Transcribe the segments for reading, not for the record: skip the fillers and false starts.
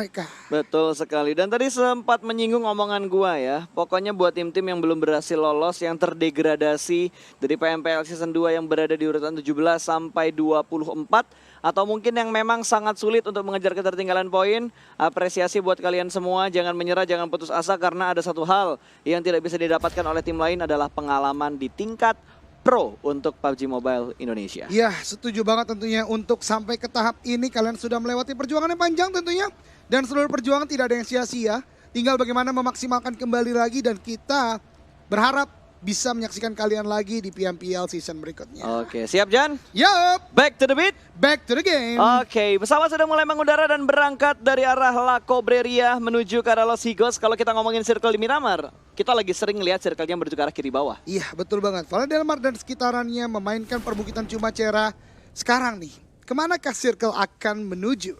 mereka. Betul sekali. Dan tadi sempat menyinggung omongan gua ya. Pokoknya buat tim-tim yang belum berhasil lolos, yang terdegradasi dari PMPL Season 2 yang berada di urutan 17 sampai 24, atau mungkin yang memang sangat sulit untuk mengejar ketertinggalan poin, apresiasi buat kalian semua. Jangan menyerah, jangan putus asa, karena ada satu hal yang tidak bisa didapatkan oleh tim lain adalah pengalaman di tingkat pro untuk PUBG Mobile Indonesia. Ya, setuju banget tentunya untuk sampai ke tahap ini kalian sudah melewati perjuangan yang panjang tentunya. Dan seluruh perjuangan tidak ada yang sia-sia. Tinggal bagaimana memaksimalkan kembali lagi dan kita berharap bisa menyaksikan kalian lagi di PMPL season berikutnya. Oke, siap Jan? Yup, Back to the beat. back to the game. Oke, pesawat sudah mulai mengudara dan berangkat dari arah La Cobreria menuju ke arah Los Higos. Kalau kita ngomongin circle di Miramar, kita lagi sering lihat circle-nya menuju ke arah kiri bawah. Iya, betul banget. Valle del Mar dan sekitarannya memainkan perbukitan Cumacera. Sekarang nih, kemanakah circle akan menuju?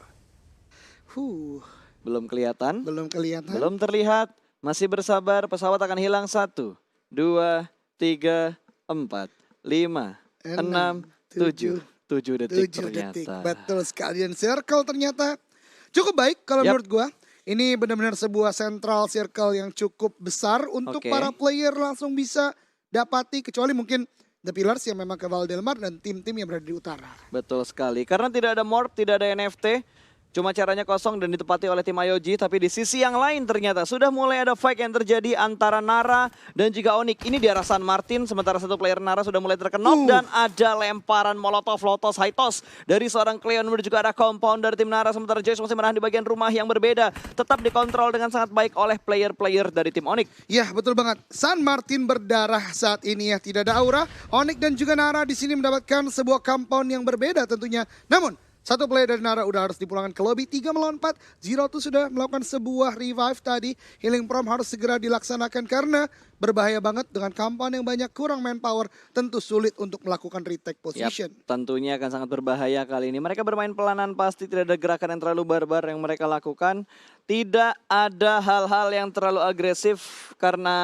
Belum kelihatan, Belum kelihatan. belum terlihat. Masih bersabar, pesawat akan hilang 1, 2, 3, 4, 5, 6, 7. 7 detik 7 detik. ternyata. Betul sekali. Dan circle ternyata cukup baik kalau Yap. menurut gua. Ini benar-benar sebuah central circle yang cukup besar untuk Oke. para player langsung bisa dapati. Kecuali mungkin The Pillars yang memang ke Valle del Mar dan tim-tim yang berada di utara. Betul sekali, karena tidak ada morph, tidak ada NFT. Cuma caranya kosong dan ditepati oleh tim IOG. Tapi di sisi yang lain ternyata sudah mulai ada fight yang terjadi antara Nara dan juga Onyx. Ini di arah San Martin, sementara satu player Nara sudah mulai terkenok. Dan ada lemparan molotov lotos high toss dari seorang Cleon menuju ke arah compound dari tim Nara. Sementara Joyce masih menahan di bagian rumah yang berbeda. Tetap dikontrol dengan sangat baik oleh player-player dari tim Onyx. Ya, betul banget. San Martin berdarah saat ini ya, tidak ada aura. Onyx dan juga Nara di sini mendapatkan sebuah compound yang berbeda tentunya. Namun, satu player dari Nara udah harus dipulangkan ke lobby. 3 melawan 4. Zero tuh sudah melakukan sebuah revive tadi. Healing Prom harus segera dilaksanakan karena berbahaya banget dengan compound yang banyak, kurang manpower. Tentu sulit untuk melakukan retake position. Tentunya akan sangat berbahaya kali ini. Mereka bermain pelanan, pasti tidak ada gerakan yang terlalu barbar yang mereka lakukan. Tidak ada hal-hal yang terlalu agresif karena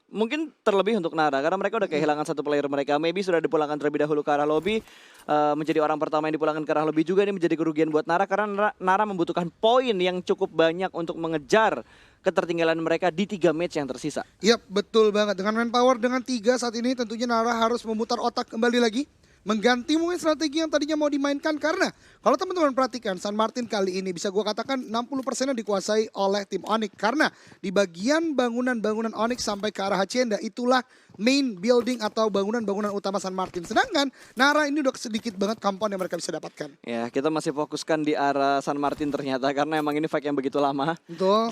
mungkin terlebih untuk Nara. Karena mereka udah kehilangan satu player mereka. Maybe sudah dipulangkan terlebih dahulu ke arah lobby. Menjadi orang pertama yang dipulangkan ke arah lobby juga ini menjadi kerugian buat Nara. Karena Nara membutuhkan poin yang cukup banyak untuk mengejar ketertinggalan mereka di 3 match yang tersisa. Yap, betul banget. Dengan manpower dengan 3 saat ini tentunya Nara harus memutar otak kembali lagi. Mengganti mungkin strategi yang tadinya mau dimainkan. Karena kalau teman-teman perhatikan San Martin kali ini bisa gue katakan 60% dikuasai oleh tim Onyx. Karena di bagian bangunan-bangunan Onyx sampai ke arah Hacienda itulah main building atau bangunan-bangunan utama San Martin. Sedangkan Nara ini udah sedikit banget compound yang mereka bisa dapatkan. Ya, kita masih fokuskan di arah San Martin ternyata karena emang ini fight yang begitu lama. Betul.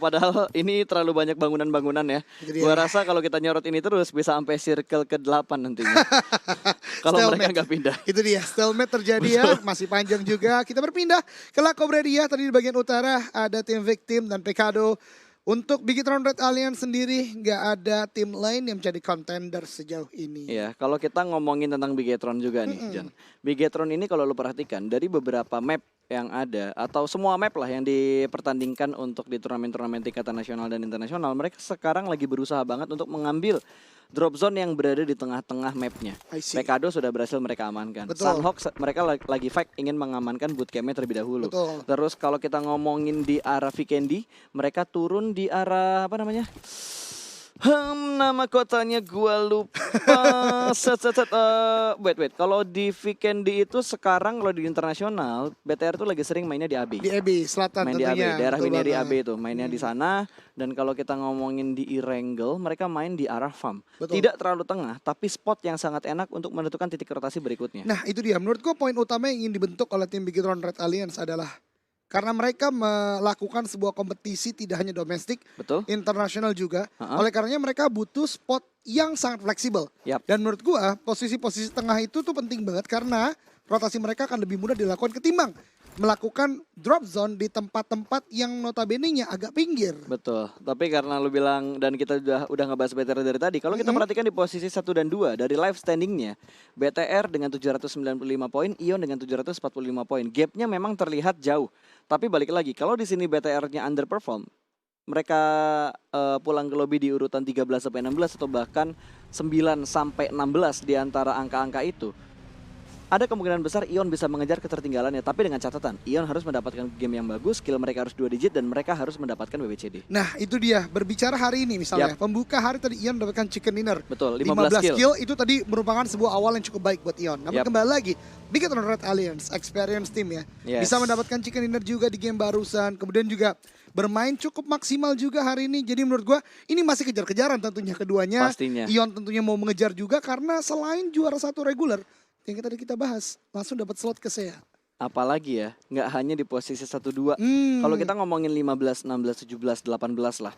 Padahal ini terlalu banyak bangunan-bangunan ya. Itu dia. Gua rasa kalau kita nyorot ini terus bisa sampai circle ke-8 nantinya. Kalau mereka nggak pindah. Itu dia, stalemate terjadi ya, masih panjang juga. Kita berpindah ke La Cobreria, tadi di bagian utara ada tim Victim dan Pecado. Untuk Bigetron Red Alliance sendiri nggak ada tim lain yang menjadi contender sejauh ini. Iya, kalau kita ngomongin tentang Bigetron juga nih, Jan. Bigetron ini kalau lu perhatikan dari beberapa map yang ada atau semua map lah yang dipertandingkan untuk di turnamen-turnamen tingkatan nasional dan internasional, mereka sekarang lagi berusaha banget untuk mengambil drop zone yang berada di tengah-tengah mapnya. I see. Pecado sudah berhasil mereka amankan. Betul. Sunhawk mereka lagi fight ingin mengamankan bootcampnya terlebih dahulu. Betul. Terus kalau kita ngomongin di arah Vikendi, mereka turun di arah apa namanya? Nama kotanya gua lupa. Wait. Kalau di Vikendi itu sekarang kalau di internasional, BTR tuh lagi sering mainnya di AB. Di EB Selatan Main di AB, tentunya. daerah Betul Wineri banget. AB itu mainnya di sana. Dan kalau kita ngomongin di Irengel, mereka main di arah farm. Betul. Tidak terlalu tengah, tapi spot yang sangat enak untuk menentukan titik rotasi berikutnya. Nah itu dia, menurut gue poin utama yang ingin dibentuk oleh tim Bigetron Red Alliance adalah karena mereka melakukan sebuah kompetisi tidak hanya domestik, Betul? internasional juga. Ha-ha. Oleh karenanya mereka butuh spot yang sangat fleksibel. Yap. Dan menurut gua posisi-posisi tengah itu tuh penting banget karena rotasi mereka akan lebih mudah dilakukan ketimbang melakukan drop zone di tempat-tempat yang notabene-nya agak pinggir. Betul, tapi karena lu bilang dan kita udah ngebahas BTR dari tadi, kalau kita perhatikan di posisi 1 dan 2 dari live standingnya, BTR dengan 795 poin, Ion dengan 745 poin. Gapnya memang terlihat jauh, tapi balik lagi, kalau di sini BTR-nya underperform, mereka pulang ke lobby di urutan 13 sampai 16 atau bahkan 9 sampai 16 di antara angka-angka itu. ada kemungkinan besar Ion bisa mengejar ketertinggalannya. Tapi dengan catatan, Ion harus mendapatkan game yang bagus, skill mereka harus 2 digit, dan mereka harus mendapatkan WBCD. Nah itu dia, berbicara hari ini misalnya, pembuka hari tadi Ion mendapatkan chicken dinner. Betul, 15 kill itu tadi merupakan sebuah awal yang cukup baik buat Ion. Namun kembali lagi, Bigoton Red Alliance, experience team ya. Bisa mendapatkan chicken dinner juga di game barusan, kemudian juga bermain cukup maksimal juga hari ini. Jadi menurut gua ini masih kejar-kejaran tentunya keduanya. Pastinya. Ion tentunya mau mengejar juga karena selain juara 1 reguler yang tadi kita bahas, langsung dapat slot ke SEA. Apalagi ya, nggak hanya di posisi 1-2. Kalau kita ngomongin 15, 16, 17, 18 lah.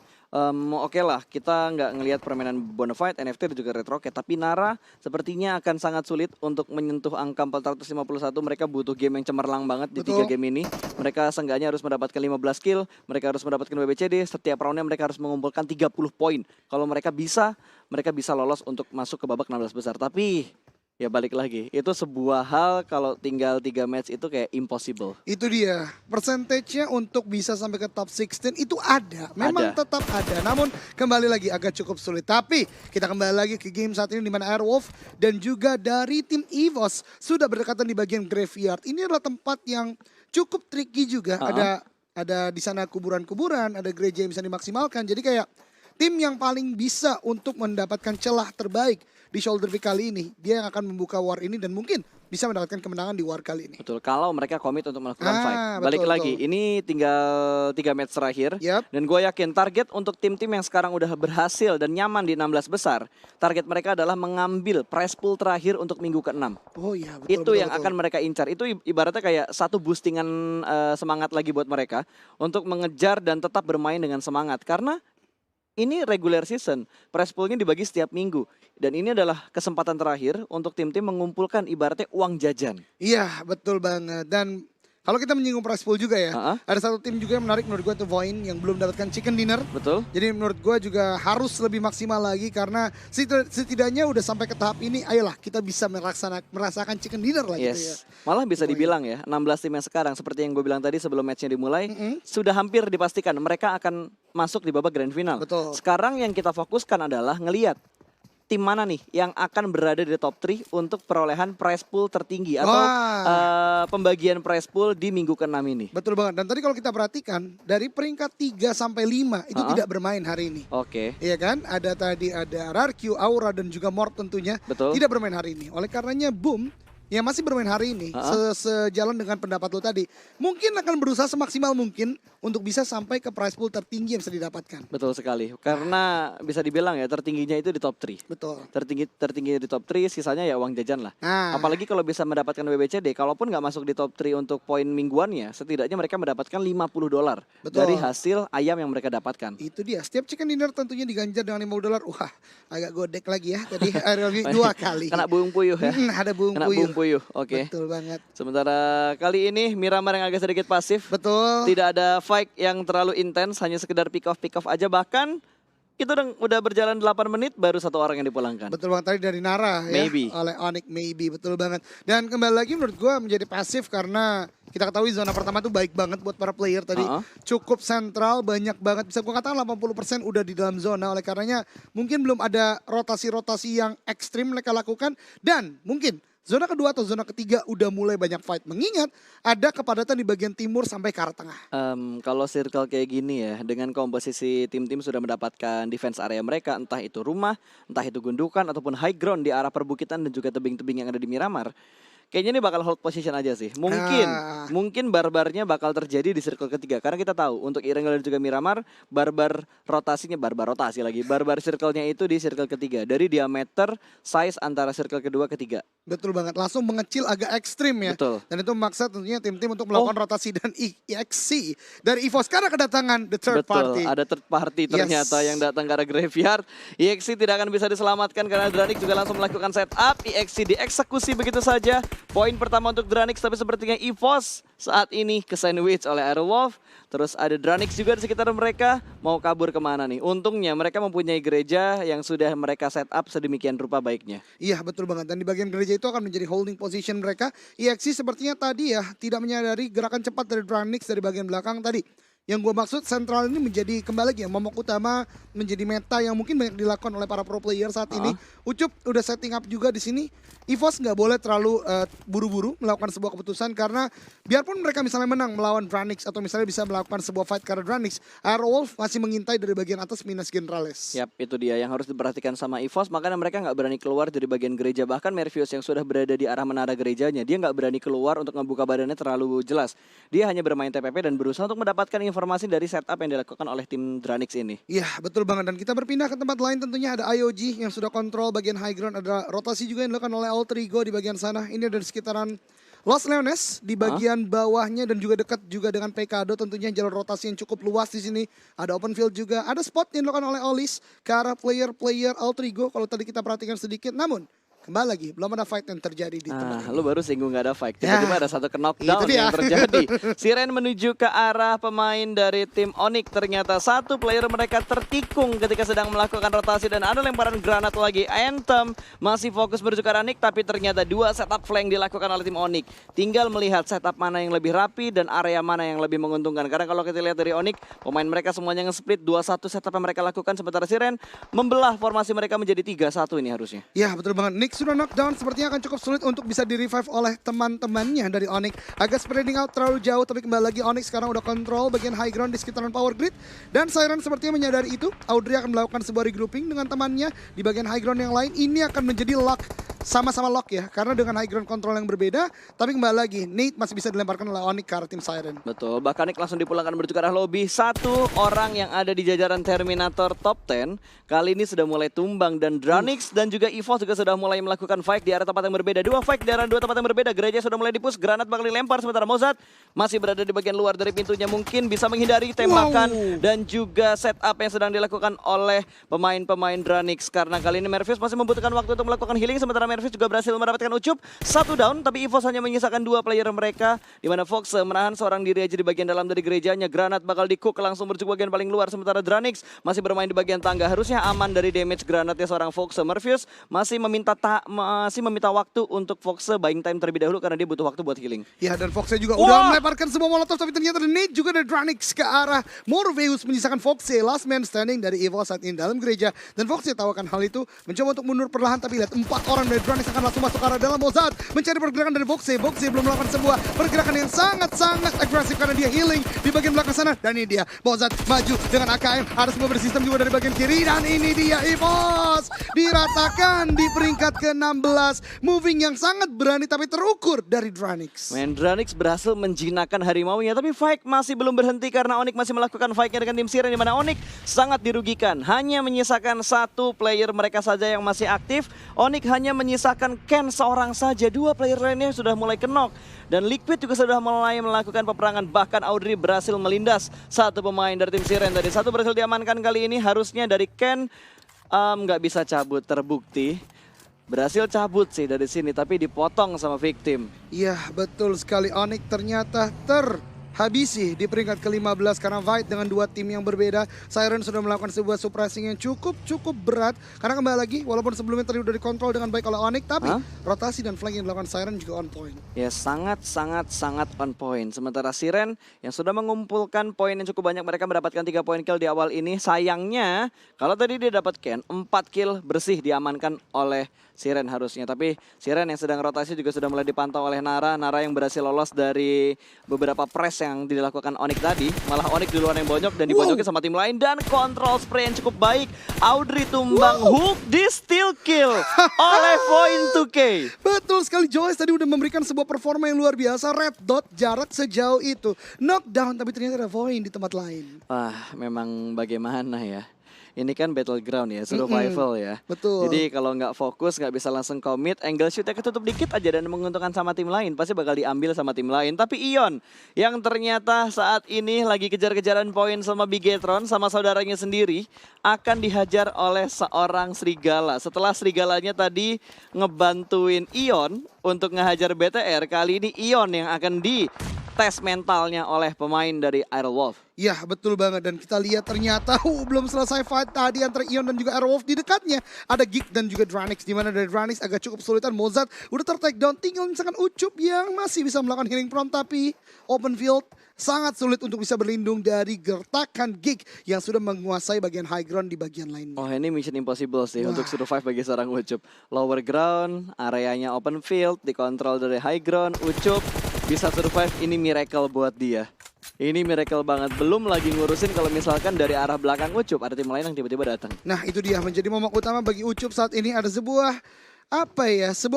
Oke lah, kita nggak ngelihat permainan Bonafide, NFT dan juga Red Rocket. Tapi Nara sepertinya akan sangat sulit untuk menyentuh angka 451. Mereka butuh game yang cemerlang banget di 3 game ini. Mereka seenggaknya harus mendapatkan 15 kill, mereka harus mendapatkan WBCD. Setiap roundnya mereka harus mengumpulkan 30 poin. Kalau mereka bisa lolos untuk masuk ke babak 16 besar. Tapi ya balik lagi, itu sebuah hal kalau tinggal 3 match itu kayak impossible. Itu dia, persentasenya untuk bisa sampai ke top 16 itu ada. Memang tetap ada, namun kembali lagi agak cukup sulit. Tapi kita kembali lagi ke game saat ini di mana Airwolf dan juga dari tim EVOS sudah berdekatan di bagian graveyard. Ini adalah tempat yang cukup tricky juga. Ada di sana kuburan-kuburan, ada gereja yang bisa dimaksimalkan. Jadi kayak tim yang paling bisa untuk mendapatkan celah terbaik di Shoulder Pick kali ini, dia yang akan membuka war ini dan mungkin bisa mendapatkan kemenangan di war kali ini. Betul, kalau mereka komit untuk melakukan fight. Balik lagi, ini tinggal 3 match terakhir. Dan gue yakin target untuk tim-tim yang sekarang udah berhasil dan nyaman di 16 besar, target mereka adalah mengambil prize pool terakhir untuk minggu ke-6. Oh iya, betul. Itu yang akan mereka incar. Itu ibaratnya kayak satu boostingan semangat lagi buat mereka untuk mengejar dan tetap bermain dengan semangat. Karena ini regular season, prize poolnya dibagi setiap minggu. Dan ini adalah kesempatan terakhir untuk tim-tim mengumpulkan ibaratnya uang jajan. Iya, betul banget. Dan kalau kita menyinggung prize pool juga ya, ada satu tim juga yang menarik menurut gue itu Void yang belum mendapatkan chicken dinner. Betul. Jadi menurut gue juga harus lebih maksimal lagi karena setidaknya udah sampai ke tahap ini, ayolah kita bisa merasakan chicken dinner lah gitu ya. Malah bisa dibilang ya, 16 tim yang sekarang seperti yang gue bilang tadi sebelum matchnya dimulai, sudah hampir dipastikan mereka akan masuk di babak grand final. Betul. Sekarang yang kita fokuskan adalah ngelihat tim mana nih yang akan berada di top 3 untuk perolehan prize pool tertinggi atau pembagian prize pool di minggu ke-6 ini. Betul banget. Dan tadi kalau kita perhatikan dari peringkat 3 sampai 5 itu tidak bermain hari ini. Oke. Iya kan? Ada Rarq, Aura dan juga Mort tentunya. Betul. Tidak bermain hari ini. Oleh karenanya Boom yang masih bermain hari ini sejalan dengan pendapat lo tadi, mungkin akan berusaha semaksimal mungkin untuk bisa sampai ke prize pool tertinggi yang bisa didapatkan. Betul sekali, karena bisa dibilang ya tertingginya itu di top 3. Betul. Tertinggi di top 3, sisanya ya uang jajan lah. Apalagi kalau bisa mendapatkan WBCD, kalaupun nggak masuk di top 3 untuk poin mingguannya, setidaknya mereka mendapatkan $50 dari hasil ayam yang mereka dapatkan. Itu dia, setiap chicken dinner tentunya diganjar dengan $50. Wah, agak godek lagi ya tadi RLB 2 kali. Kena buung puyuh ya. Ada buung puyuh. Oke. Betul banget. Sementara kali ini Miramar yang agak sedikit pasif. Betul. Tidak ada fight yang terlalu intens, hanya sekedar pick off aja. Bahkan itu udah berjalan 8 menit baru 1 orang yang dipulangkan. Betul banget, tadi dari Nara Maybe. Ya, oleh Onyx Maybe, betul banget. Dan kembali lagi menurut gue menjadi pasif karena kita ketahui zona pertama tuh baik banget buat para player tadi. Cukup sentral, banyak banget. Bisa gue katakan 80% udah di dalam zona. Oleh karenanya mungkin belum ada rotasi-rotasi yang ekstrim mereka lakukan. Dan mungkin zona kedua atau zona ketiga udah mulai banyak fight. Mengingat ada kepadatan di bagian timur sampai ke arah tengah. Kalau circle kayak gini ya, dengan komposisi tim-tim sudah mendapatkan defense area mereka, entah itu rumah, entah itu gundukan, ataupun high ground di arah perbukitan dan juga tebing-tebing yang ada di Miramar. Kayaknya ini bakal hold position aja sih. Mungkin barbarnya bakal terjadi di circle ketiga. Karena kita tahu untuk Irengel dan juga Miramar, barbar circle-nya itu di circle ketiga. Dari diameter size antara circle kedua ketiga. Betul banget, langsung mengecil agak ekstrim ya. Betul. Dan itu memaksa tentunya tim-tim untuk melakukan rotasi dan EXC dari EVOS karena kedatangan the third party. Ada third party ternyata yang datang ke arah graveyard. EXC tidak akan bisa diselamatkan karena Dranix juga langsung melakukan setup. EXC dieksekusi begitu saja. Poin pertama untuk Dranix, tapi sepertinya EVOS saat ini ke sandwich oleh Aerowolf. Terus ada Dranix juga di sekitar mereka. Mau kabur kemana nih? Untungnya mereka mempunyai gereja yang sudah mereka set up sedemikian rupa baiknya. Iya betul banget. Dan di bagian gereja itu akan menjadi holding position mereka. EXC sepertinya tadi ya tidak menyadari gerakan cepat dari Dranix dari bagian belakang tadi. Yang gue maksud sentral ini menjadi kembali lagi ya, momok utama menjadi meta yang mungkin banyak dilakukan oleh para pro player saat ini. Ucup udah setting up juga di sini. EVOS nggak boleh terlalu buru-buru melakukan sebuah keputusan karena biarpun mereka misalnya menang melawan Dranix atau misalnya bisa melakukan sebuah fight karena Dranix, Airwolf masih mengintai dari bagian atas minus Generales. Yap, itu dia yang harus diperhatikan sama EVOS, makanya mereka nggak berani keluar dari bagian gereja. Bahkan Mervius yang sudah berada di arah menara gerejanya, dia nggak berani keluar untuk ngebuka badannya terlalu jelas. Dia hanya bermain TPP dan berusaha untuk mendapatkan informasi dari setup yang dilakukan oleh tim Dranix ini. Iya, betul banget. Dan kita berpindah ke tempat lain, tentunya ada IOG yang sudah kontrol bagian high ground. Ada rotasi juga yang dilakukan oleh Altrigo di bagian sana. Ini ada di sekitaran Los Leones di bagian bawahnya dan juga dekat juga dengan Pekado. Tentunya jalur rotasi yang cukup luas di sini. Ada open field juga. Ada spot yang dilakukan oleh Olis ke arah player-player Altrigo. Kalau tadi kita perhatikan sedikit, namun kembali lagi, belum ada fight yang terjadi di tempat ini. Lu baru singgung gak ada fight. Tiba-tiba ada satu knockdown itu dia. yang terjadi. Siren menuju ke arah pemain dari tim Onyx. Ternyata satu player mereka tertikung ketika sedang melakukan rotasi dan ada lemparan granat lagi. Anthem masih fokus menuju ke arah Nick, tapi ternyata dua setup flank dilakukan oleh tim Onyx. Tinggal melihat setup mana yang lebih rapi dan area mana yang lebih menguntungkan. Karena kalau kita lihat dari Onyx, pemain mereka semuanya nge-split 2-1 setup yang mereka lakukan, sementara Siren membelah formasi mereka menjadi 3-1 ini harusnya. Ya, betul banget. Nick sudah knockdown, sepertinya akan cukup sulit untuk bisa di-revive oleh teman-temannya dari Onyx. Agak spreading out terlalu jauh, tapi kembali lagi Onyx sekarang udah kontrol bagian high ground di sekitaran power grid. Dan Siren sepertinya menyadari itu. Audrey akan melakukan sebuah regrouping dengan temannya di bagian high ground yang lain. Ini akan menjadi lock, sama-sama lock ya, karena dengan high ground control yang berbeda. Tapi kembali lagi, Nate masih bisa dilemparkan oleh Onyx ke arah tim Siren. Betul, bahkan Nick langsung dipulangkan menuju ke arah lobby. Satu orang yang ada di jajaran Terminator top 10 kali ini sudah mulai tumbang, dan Dranix dan juga EVOS juga sudah mulai melakukan fight di arah tempat yang berbeda. Dua fight di arah dua tempat yang berbeda. Gereja sudah mulai dipus, granat bakal dilempar, sementara Mozart masih berada di bagian luar dari pintunya, mungkin bisa menghindari tembakan dan juga setup yang sedang dilakukan oleh pemain-pemain Dranix. Karena kali ini Mervius masih membutuhkan waktu untuk melakukan healing, sementara Mervius juga berhasil mendapatkan ucup. Satu down, tapi EVOS hanya menyisakan dua player mereka, di mana Fox menahan seorang diri aja di bagian dalam dari gerejanya. Granat bakal di-cook langsung menuju bagian paling luar, sementara Dranix masih bermain di bagian tangga. Harusnya aman dari damage granatnya seorang Fox. Mervius masih meminta waktu untuk Fox buying time terlebih dahulu karena dia butuh waktu buat healing. Ya, dan Foxnya juga udah melemparkan sebuah molotov, tapi ternyata ada Nate juga dari Dranix ke arah Morpheus menyisakan Foxy, last man standing dari EVOS saat ini dalam gereja. Dan Foxy tahu akan hal itu, mencoba untuk mundur perlahan, tapi lihat 4 orang dari Dranix akan langsung masuk ke arah dalam. Mozart mencari pergerakan dari Foxy. Foxy belum melakukan sebuah pergerakan yang sangat-sangat agresif karena dia healing di bagian belakang sana. Dan ini dia, Mozart maju dengan AKM, harus memberi sistem juga dari bagian kiri. Dan ini dia EVOS diratakan di peringkat ke-16. Moving yang sangat berani tapi terukur dari Dranix. Dranix berhasil menjinakkan harimaunya, tapi fight masih belum berhenti karena Onyx masih melakukan fightnya dengan tim Siren, di mana Onyx sangat dirugikan. Hanya menyisakan satu player mereka saja yang masih aktif. Onyx hanya menyisakan Ken seorang saja. Dua player lainnya sudah mulai knock. Dan Liquid juga sudah mulai melakukan peperangan. Bahkan Audrey berhasil melindas satu pemain dari tim Siren. Tadi satu berhasil diamankan kali ini. Harusnya dari Ken nggak bisa cabut, terbukti berhasil cabut sih dari sini, tapi dipotong sama victim. Iya, betul sekali. Onyx ternyata terhabisi di peringkat ke-15 karena fight dengan dua tim yang berbeda. Siren sudah melakukan sebuah suppressing yang cukup berat. Karena kembali lagi, walaupun sebelumnya tadi sudah dikontrol dengan baik oleh Onyx, tapi rotasi dan flank yang dilakukan Siren juga on point. Ya, sangat on point. Sementara Siren yang sudah mengumpulkan poin yang cukup banyak, mereka mendapatkan 3 poin kill di awal ini. Sayangnya, kalau tadi dia dapat Ken, 4 kill bersih diamankan oleh Siren harusnya. Tapi Siren yang sedang rotasi juga sudah mulai dipantau oleh Nara. Nara yang berhasil lolos dari beberapa press yang dilakukan Onyx tadi. Malah Onyx duluan yang bonyok dan dibonyokin sama tim lain. Dan control spray yang cukup baik. Audrey tumbang, hook di steal kill oleh Voin 2K. Betul sekali, Joyce tadi udah memberikan sebuah performa yang luar biasa. Red dot jarak sejauh itu. Knockdown, tapi ternyata ada Voin di tempat lain. Wah, memang bagaimana ya. Ini kan battleground ya, survival ya. Betul. Jadi kalau nggak fokus, nggak bisa langsung commit, angle shootnya ketutup dikit aja dan menguntungkan sama tim lain, pasti bakal diambil sama tim lain. Tapi Ion yang ternyata saat ini lagi kejar-kejaran poin sama Bigetron, sama saudaranya sendiri, akan dihajar oleh seorang serigala. Setelah serigalanya tadi ngebantuin Ion untuk ngehajar BTR, kali ini Ion yang akan dites mentalnya oleh pemain dari Aerowolf. Ya betul banget, dan kita lihat ternyata belum selesai fight tadi antara Ion dan juga Aerowolf. Di dekatnya ada Geek dan juga Dranix, di mana dari Dranix agak cukup kesulitan. Mozart udah ter-take down, tinggal misalkan Ucup yang masih bisa melakukan healing prompt, tapi open field sangat sulit untuk bisa berlindung dari gertakan Geek yang sudah menguasai bagian high ground di bagian lainnya. Oh, ini mission impossible sih Wah. untuk survive bagi seorang Ucup. Lower ground, areanya open field, dikontrol dari high ground. Ucup bisa survive, ini miracle buat dia. Ini miracle banget. Belum lagi ngurusin kalau misalkan dari arah belakang Ucup ada tim lain yang tiba-tiba datang. Nah itu dia menjadi momok utama bagi Ucup saat ini. Ada sebuah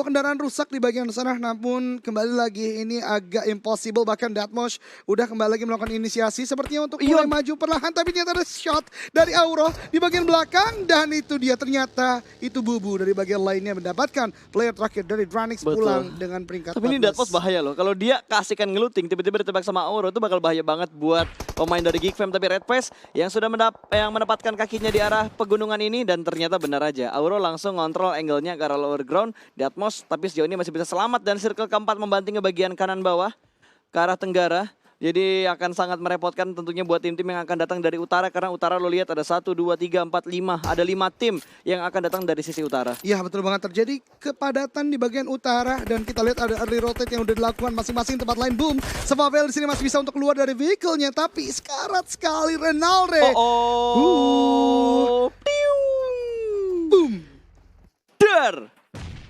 kendaraan rusak di bagian sana, namun kembali lagi ini agak impossible. Bahkan Datmosh udah kembali lagi melakukan inisiasi sepertinya untuk mulai maju perlahan, tapi ternyata ada shot dari Auro di bagian belakang, dan itu dia ternyata itu Bubu dari bagian lainnya mendapatkan player terakhir dari Dranix pulang dengan peringkat Tapi ini 14. Datmosh bahaya loh. Kalau dia kasihkan ngeluting tiba-tiba ditebak sama Auro, itu bakal bahaya banget buat pemain dari Geek Fam. Tapi Red Face yang sudah menempatkan kakinya di arah pegunungan ini, dan ternyata benar aja Auro langsung ngontrol angle-nya ke arah lower ground. Datmosh tapi sejauh ini masih bisa selamat, dan circle keempat membanting ke bagian kanan bawah ke arah tenggara. Jadi akan sangat merepotkan tentunya buat tim-tim yang akan datang dari utara, karena utara lo lihat ada 1, 2, 3, 4, 5. Ada 5 tim yang akan datang dari sisi utara. Ya betul banget, terjadi kepadatan di bagian utara, dan kita lihat ada early rotate yang udah dilakukan masing-masing tempat lain. Boom, Sevavel di sini masih bisa untuk keluar dari vehicle-nya, tapi sekarat sekali Renalre. Boom. Dar.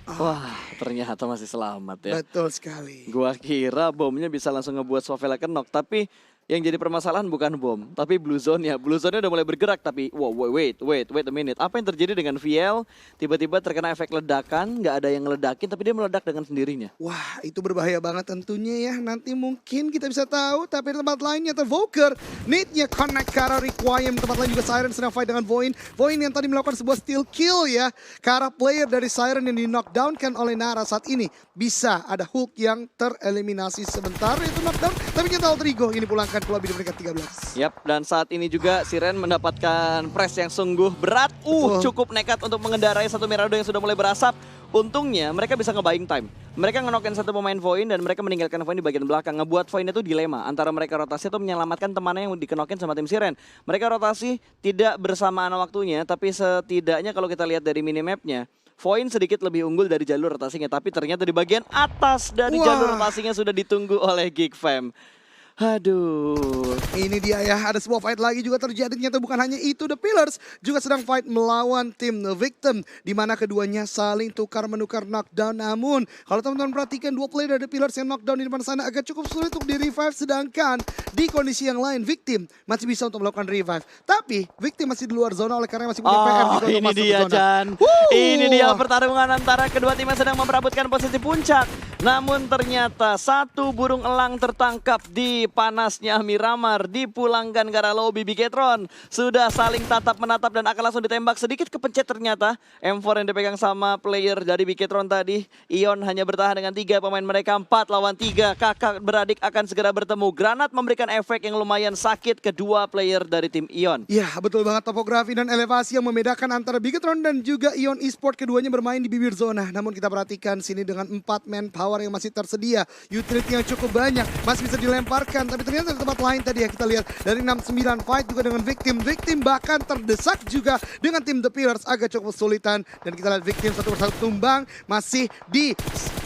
Wah, ternyata masih selamat ya. Betul sekali. Gua kira bomnya bisa langsung ngebuat Sovela knock, tapi yang jadi permasalahan bukan bom, tapi Blue Zone-nya. Blue Zone-nya udah mulai bergerak, tapi wow, wait a minute. Apa yang terjadi dengan VL? Tiba-tiba terkena efek ledakan, nggak ada yang ngeledakin, tapi dia meledak dengan sendirinya. Wah, itu berbahaya banget tentunya ya. Nanti mungkin kita bisa tahu, tapi di tempat lainnya Voker need-nya connect ke arah Requiem. Tempat lain juga Siren sedang fight dengan Voin. Voin yang tadi melakukan sebuah steal kill ya ke arah player dari Siren yang di-knockdown-kan oleh Nara saat ini. Bisa ada Hulk yang tereliminasi sebentar, itu knockdown, tapi kita Altrigo ini pulangkan ke lobby di peringkat 13. Yap, dan saat ini juga Siren mendapatkan press yang sungguh berat. Cukup nekat untuk mengendarai satu Mirado yang sudah mulai berasap. Untungnya mereka bisa nge-buying time. Mereka ngenokin satu pemain Voin dan mereka meninggalkan Voin di bagian belakang. Ngebuat Voin itu dilema antara mereka rotasi atau menyelamatkan temannya yang dikenokin sama tim Siren. Mereka rotasi tidak bersamaan waktunya, tapi setidaknya kalau kita lihat dari minimapnya, Voin sedikit lebih unggul dari jalur rotasinya. Tapi ternyata di bagian atas dari jalur rotasinya sudah ditunggu oleh Geek Fam. Aduh. Ini dia ya, ada sebuah fight lagi juga terjadi. Ternyata bukan hanya itu, The Pillars juga sedang fight melawan tim The Victim, di mana keduanya saling tukar-menukar knockdown. Namun kalau teman-teman perhatikan, dua player dari The Pillars yang knockdown di depan sana agak cukup sulit untuk di-revive. Sedangkan di kondisi yang lain, Victim masih bisa untuk melakukan revive. Tapi Victim masih di luar zona oleh karena masih punya PR juga untuk ini masuk dia ke zona. Jan. Ini dia pertarungan antara kedua tim yang sedang memperebutkan posisi puncak. Namun ternyata satu burung elang tertangkap di panasnya Miramar, dipulangkan ke arah lobby Bigetron. Sudah saling tatap-menatap dan akan langsung ditembak. Sedikit kepencet ternyata. M4 yang dipegang sama player dari Bigetron tadi. Ion hanya bertahan dengan 3 pemain mereka, 4 lawan 3. Kakak beradik akan segera bertemu. Granat memberikan efek yang lumayan sakit kedua player dari tim Ion. Ya betul banget, topografi dan elevasi yang membedakan antara Bigetron dan juga Ion Esport. Keduanya bermain di bibir zona. Namun kita perhatikan sini dengan 4 manpower yang masih tersedia. Utility yang cukup banyak, masih bisa dilemparkan. Tapi ternyata di tempat lain tadi ya, kita lihat dari 6-9 fight juga dengan Victim. Victim bahkan terdesak juga dengan tim The Pillars, agak cukup kesulitan. Dan kita lihat Victim satu persatu tumbang, masih di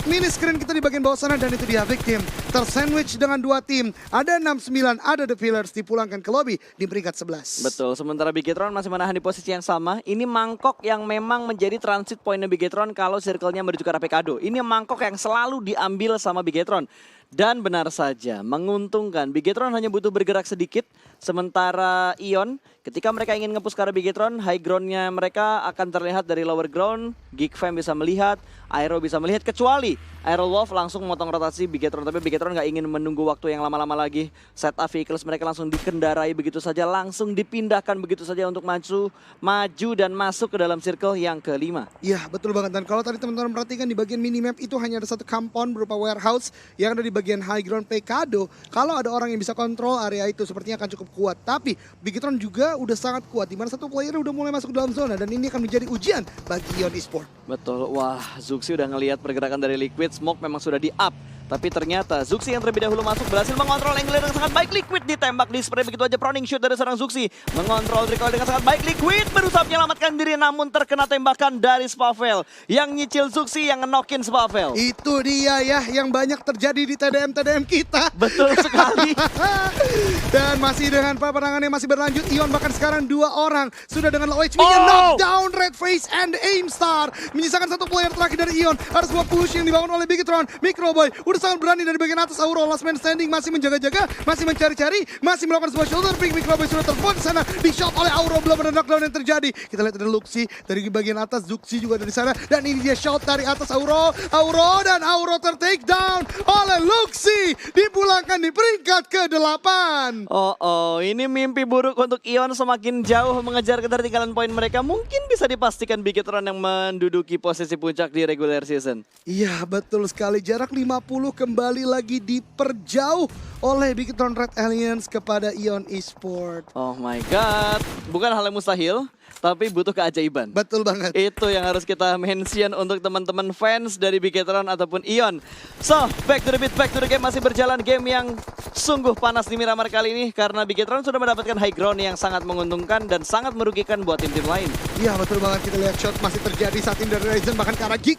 mini screen kita di bagian bawah sana. Dan itu dia Victim tersandwich dengan 2 tim. Ada 6-9, ada The Pillars dipulangkan ke lobby di peringkat 11. Betul, sementara Bigetron masih menahan di posisi yang sama. Ini mangkok yang memang menjadi transit pointnya Bigetron kalau circle-nya menuju ke arah Pekado. Ini mangkok yang selalu diambil sama Bigetron. Dan benar saja, menguntungkan. Bigetron hanya butuh bergerak sedikit. Sementara Ion, ketika mereka ingin nge-push ke arah Bigetron, high ground-nya mereka akan terlihat dari lower ground. Geek Fam bisa melihat, Aero bisa melihat, kecuali Aerowolf langsung memotong rotasi Bigetron. Tapi Bigetron nggak ingin menunggu waktu yang lama-lama lagi. Set up vehicles mereka langsung dikendarai begitu saja, langsung dipindahkan begitu saja untuk maju dan masuk ke dalam circle yang kelima. Ya betul banget, dan kalau tadi teman-teman perhatikan di bagian minimap itu hanya ada satu compound berupa warehouse yang ada di bagian high ground Pekado. Kalau ada orang yang bisa kontrol area itu sepertinya akan cukup kuat. Tapi Bigetron juga udah sangat kuat, dimana satu player udah mulai masuk dalam zona, dan ini akan menjadi ujian bagi Ion Esport. Betul, wah Zuxi udah ngelihat pergerakan dari Liquid. Smoke memang sudah di-up Tapi ternyata Zuxi yang terlebih dahulu masuk berhasil mengontrol angle dengan sangat baik. Liquid ditembak di spray begitu aja, proning shoot dari seorang Zuxi. Mengontrol recoil dengan sangat baik. Liquid berusaha menyelamatkan diri namun terkena tembakan dari Spavel. Yang nyicil Zuxi, yang ngenokin Spavel. Itu dia ya yang banyak terjadi di TDM-TDM kita. Betul sekali. Dan masih dengan peperangan yang masih berlanjut, Ion bahkan sekarang 2 orang sudah dengan low HP-nya knockdown Red Face and Aimstar. Menyisakan satu player terakhir dari Ion. Ada sebuah push yang dibangun oleh Bigetron. Microboy udah sangat berani dari bagian atas. Auro last man standing masih menjaga-jaga, masih mencari-cari, masih melakukan sebuah shoulder pick. Microboy sudah terbuat di sana, di shot oleh Auro. Belum ada knockdown yang terjadi. Kita lihat ada Luxi dari bagian atas, Zuxi juga dari sana. Dan ini dia shot dari atas Auro. Dan Auro ter-take down oleh Luxi. Dipulangkan di peringkat ke-8. Ini mimpi buruk untuk Ion, semakin jauh mengejar ketertinggalan poin mereka. Mungkin bisa dipastikan Bigetron yang menduduki posisi puncak di regular season. Iya betul sekali, jarak 50 kembali lagi diperjauh oleh Bigetron Red Alliance kepada Ion Esport. Oh my god, bukan hal yang mustahil, tapi butuh keajaiban. Betul banget. Itu yang harus kita mention untuk teman-teman fans dari Bigetron ataupun Ion. So, back to the beat, back to the game. Masih berjalan game yang sungguh panas di Miramar kali ini karena Bigetron sudah mendapatkan high ground yang sangat menguntungkan dan sangat merugikan buat tim-tim lain. Iya betul banget, kita lihat shot masih terjadi saat ini dari Ryzen, bahkan ke arah Geek.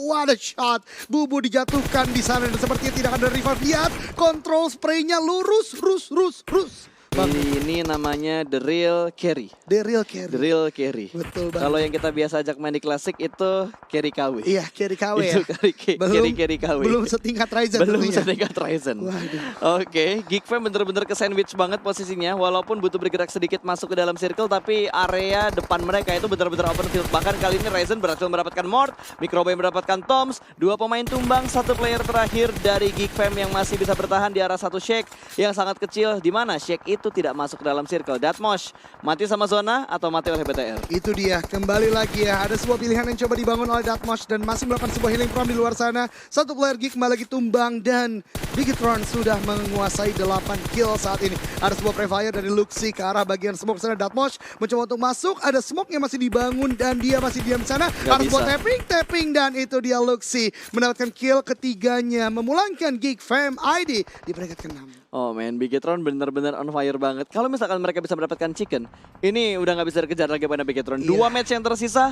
Ada shot, Bubu dijatuhkan di sana dan sepertinya tidak ada revive. Lihat, kontrol spraynya lurus, rus. Ini namanya The Real Carry. The real carry. The Real Carry. Betul banget. Kalau yang kita biasa ajak main di klasik itu carry KW. Iya, carry KW ya. Itu carry KW. Belum setingkat Ryzen Belum tentunya. setingkat Ryzen. Waduh. Oke, Geek Fam bener-bener ke sandwich banget posisinya. Walaupun butuh bergerak sedikit masuk ke dalam circle, tapi area depan mereka itu bener-bener open field. Bahkan kali ini Ryzen berhasil mendapatkan Mort, Microboy mendapatkan Toms, 2 pemain tumbang, 1 player terakhir dari Geek Fam yang masih bisa bertahan di arah satu Shake yang sangat kecil, di mana Shake itu tidak masuk ke dalam circle. Datmosh mati sama zona atau mati oleh BTR. Itu dia, kembali lagi ya. Ada sebuah pilihan yang coba dibangun oleh Datmosh dan masih melakukan sebuah healing from di luar sana. Satu player Geek kembali lagi tumbang dan Bigetron sudah menguasai 8 kill saat ini. Ada sebuah prefire dari Luxi ke arah bagian smoke sana. Datmosh mencoba untuk masuk, ada smoke yang masih dibangun dan dia masih diam di sana. Ada sebuah tapping dan itu dia Luxi mendapatkan kill ketiganya, memulangkan Geek Fam ID di peringkat ke-6. Oh man, Bigetron bener-bener on fire banget. Kalau misalkan mereka bisa mendapatkan chicken, ini udah nggak bisa dikejar lagi pada Bigetron. 2 match yang tersisa,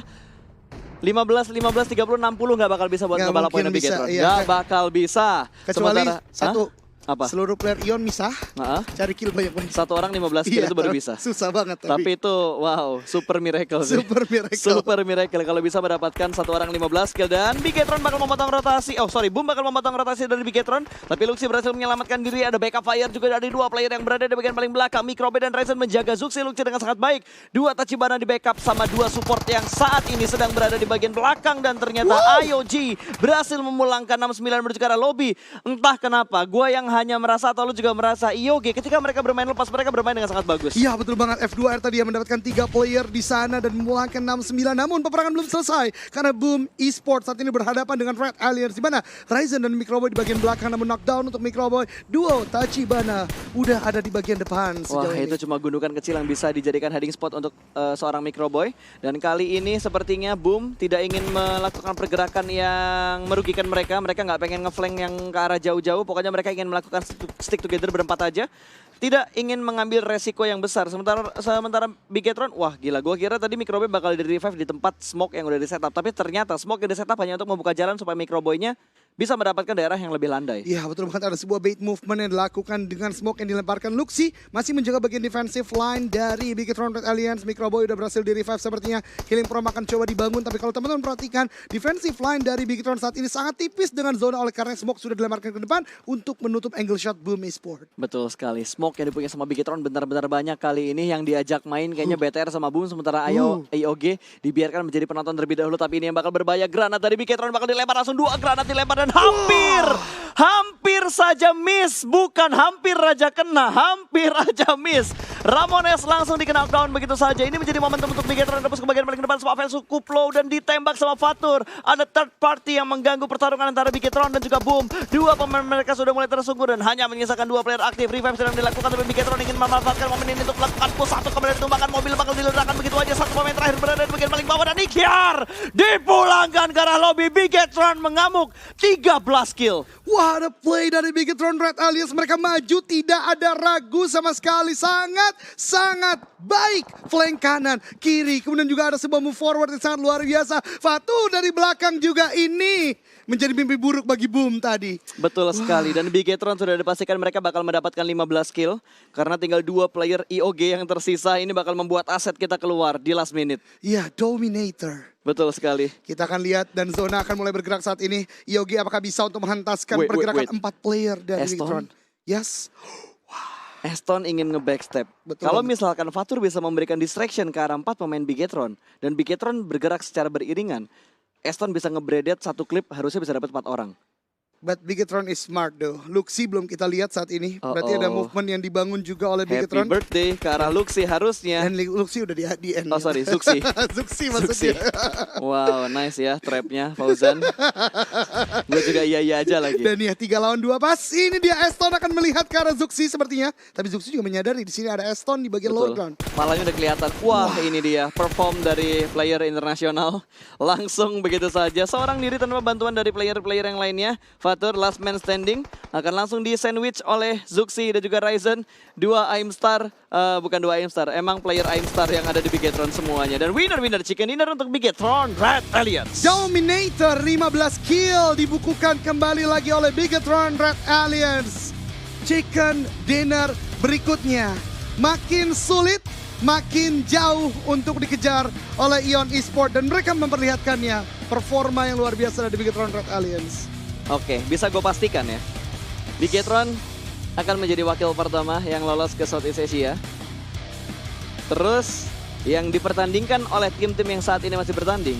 15, 30, 60 nggak bakal bisa buat ngebalap poinnya Bigetron. Nggak bakal bisa. Kecuali Sementara, satu. Apa? Seluruh player Ion misah, cari kill banyak-banyak. 1 orang 15 kill itu baru bisa. Susah banget Tapi itu wow, super miracle sih. Super miracle. Super miracle kalau bisa mendapatkan 1 orang 15 kill dan Bigetron bakal memotong rotasi. Boom bakal memotong rotasi dari Bigetron, tapi Luxi berhasil menyelamatkan diri. Ada backup fire juga dari 2 player yang berada di bagian paling belakang. Microbe dan Ryzen menjaga Zuxi Luxi dengan sangat baik. 2 Tachibana di backup sama 2 support yang saat ini sedang berada di bagian belakang dan ternyata IOG berhasil memulangkan 69 menuju ke arah lobby. Entah kenapa, gua yang hanya merasa atau lu juga merasa IOG ketika mereka bermain lepas, mereka bermain dengan sangat bagus. Iya betul banget, F2R tadi yang mendapatkan 3 player di sana dan memulangkan 69. Namun peperangan belum selesai karena Boom Esports saat ini berhadapan dengan Red Alliance, di mana Ryzen dan Microboy di bagian belakang, namun knockdown untuk Microboy. Duo Tachibana udah ada di bagian depan sejauh ini. Itu cuma gundukan kecil yang bisa dijadikan hiding spot untuk seorang Microboy. Dan kali ini sepertinya Boom tidak ingin melakukan pergerakan yang merugikan mereka. Mereka nggak pengen ngeflank yang ke arah jauh-jauh. Pokoknya mereka ingin melakukan stick together berempat aja. Tidak ingin mengambil resiko yang besar. Sementara Bigetron, wah gila, gua kira tadi Microboy bakal di revive di tempat smoke yang udah di setup. Tapi ternyata smoke yang di setup hanya untuk membuka jalan supaya Microboy-nya bisa mendapatkan daerah yang lebih landai. Iya betul banget, ada sebuah bait movement yang dilakukan dengan smoke yang dilemparkan. Luxi masih menjaga bagian defensive line dari Bigetron Red Alliance. Microboy udah berhasil di revive sepertinya. Healing Prom akan coba dibangun, tapi kalau teman-teman perhatikan defensive line dari Bigetron saat ini sangat tipis dengan zona oleh karena smoke sudah dilemparkan ke depan untuk menutup angle shot Boom Esport. Betul sekali, smoke yang dipunya sama Bigetron benar-benar banyak kali ini. Yang diajak main kayaknya BTR sama Boom, sementara IOG dibiarkan menjadi penonton terlebih dahulu. Tapi ini yang bakal berbahaya, granat dari Bigetron bakal dilempar, langsung 2 granat dilempar dan hampir saja miss, bukan hampir aja kena, hampir aja miss. Ramones langsung di knockdown begitu saja. Ini menjadi momentum untuk Bigetron tembus ke bagian paling depan. Spavel cukup low dan ditembak sama Fatur. Ada third party yang mengganggu pertarungan antara Bigetron dan juga Boom. 2 pemain mereka sudah mulai tersungkur dan hanya menyisakan 2 player aktif. Revive sedang dilakukan, tapi Bigetron ingin memanfaatkan momen ini untuk melakukan push. 1 kembali ditumbangkan, mobil bakal diledakkan begitu aja. 1 pemain terakhir berada di bagian paling bawah dan Ikyar dipulangkan ke arah lobby. Bigetron mengamuk. 3 13 kill. What a play dari Bigetron Red Alliance. Mereka maju, tidak ada ragu sama sekali. Sangat baik. Flank kanan, kiri. Kemudian juga ada sebuah move forward yang sangat luar biasa. Fatu dari belakang juga ini menjadi mimpi buruk bagi Boom tadi. Betul sekali. Dan Bigetron sudah dipastikan mereka bakal mendapatkan 15 kill. Karena tinggal 2 player IOG yang tersisa. Ini bakal membuat aset kita keluar di last minute. Iya, Dominator. Betul sekali. Kita akan lihat dan zona akan mulai bergerak saat ini. IOG apakah bisa untuk menghentaskan pergerakan 4 player dari Aston? Bigetron? Yes. Aston ingin nge-backstep. Betul Kalau banget. misalkan Fatur bisa memberikan distraction ke arah 4 pemain Bigetron. Dan Bigetron bergerak secara beriringan. Aston bisa nge-bradet satu klip harusnya bisa dapat 4 orang. But Bigetron is smart though. Luxi belum kita lihat saat ini. Berarti ada movement yang dibangun juga oleh Happy Bigetron. birthday ke arah Luxi harusnya. Dan Luxi udah di end. Oh sorry, Zuxi. Zuxi Zuxi. maksudnya. Wow, nice ya trapnya Fauzan. Gue juga iya aja lagi. Dan ya 3 lawan 2 pas. Ini dia Aston akan melihat ke arah Zuxi sepertinya. Tapi Zuxi juga menyadari di sini ada Aston di bagian lower ground. Malahnya udah kelihatan. Wah, ini dia perform dari player internasional. Langsung begitu saja. Seorang diri tanpa bantuan dari player-player yang lainnya. Fatur last man standing akan langsung di sandwich oleh Zuxi dan juga Ryzen. 2 Aimstar, bukan 2 Aimstar. Emang player Aimstar yang ada di Bigetron semuanya. Dan winner chicken dinner untuk Bigetron Red Alliance. Dominator 15 kill dibukukan kembali lagi oleh Bigetron Red Alliance. Chicken dinner berikutnya makin sulit, makin jauh untuk dikejar oleh Ion Esport dan mereka memperlihatkannya performa yang luar biasa dari Bigetron Red Alliance. Oke, bisa gue pastikan ya. Bigetron akan menjadi wakil pertama yang lolos ke Southeast Asia. Terus yang dipertandingkan oleh tim-tim yang saat ini masih bertanding